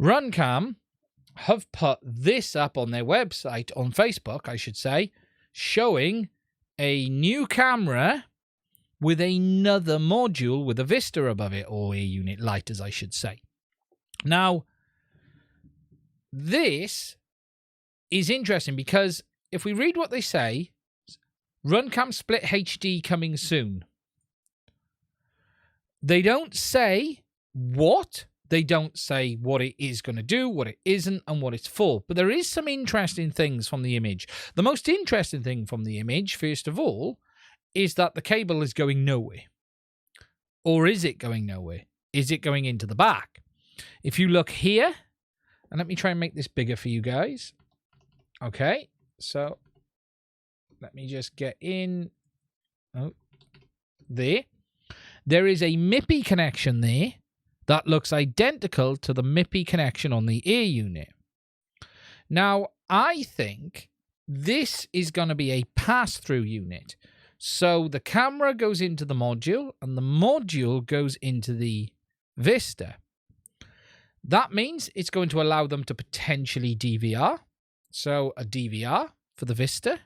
Runcam have put this up on their website, on Facebook, I should say, showing a new camera with another module with a Vista above it, or a unit light, as I should say. Now, this is interesting because if we read what they say, Runcam Split HD coming soon. They don't say what. They don't say what it is going to do, what it isn't, and what it's for. But there is some interesting things from the image. The most interesting thing from the image, first of all, is that the cable is going nowhere. Or is it going nowhere? Is it going into the back? If you look here, and let me try and make this bigger for you guys. Okay, so let me just get in. Oh, there. There is a MIPI connection there that looks identical to the MIPI connection on the air unit. Now, I think this is going to be a pass-through unit. So the camera goes into the module, and the module goes into the Vista. That means it's going to allow them to potentially DVR. So a DVR for the Vista.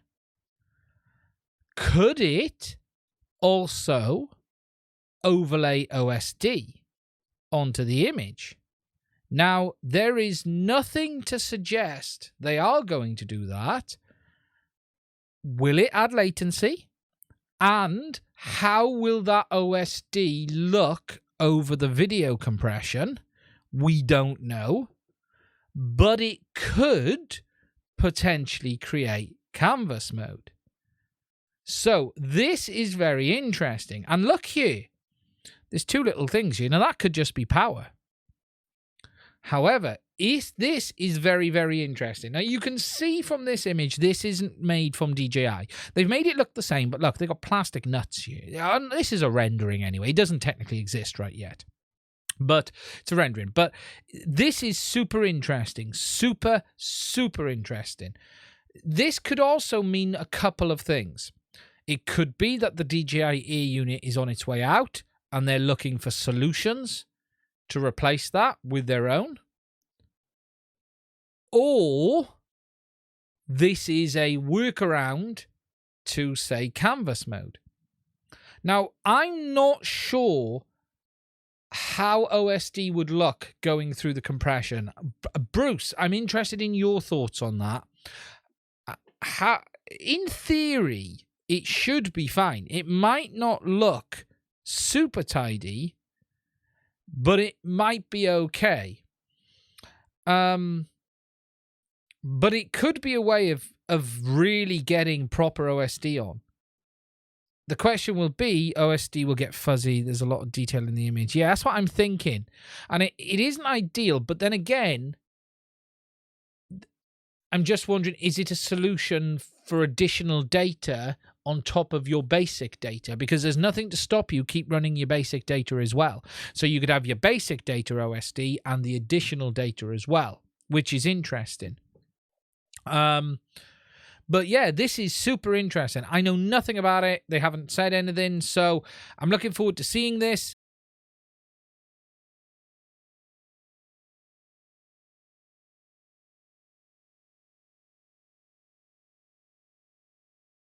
Could it also overlay OSD onto the image? Now, there is nothing to suggest they are going to do that. Will it add latency? And how will that OSD look over the video compression? We don't know. But it could potentially create canvas mode. So this is very interesting. And look here. There's two little things here. Now, that could just be power. However, this is very, very interesting. Now, you can see from this image, this isn't made from DJI. They've made it look the same, but look, they've got plastic nuts here. And this is a rendering anyway. It doesn't technically exist right yet. But it's a rendering. But this is super interesting. Super, super interesting. This could also mean a couple of things. It could be that the DJI Air unit is on its way out and they're looking for solutions to replace that with their own. Or this is a workaround to, say, canvas mode. Now, I'm not sure how OSD would look going through the compression. Bruce, I'm interested in your thoughts on that. In theory, it should be fine. It might not look super tidy, but it might be okay. But it could be a way of really getting proper OSD on. The question will be, OSD will get fuzzy. There's a lot of detail in the image. Yeah, that's what I'm thinking. And it isn't ideal, but then again, I'm just wondering, is it a solution for additional data on top of your basic data? Because there's nothing to stop you keep running your basic data as well. So you could have your basic data OSD and the additional data as well, which is interesting. But yeah, this is super interesting. I know nothing about it. They haven't said anything. So I'm looking forward to seeing this.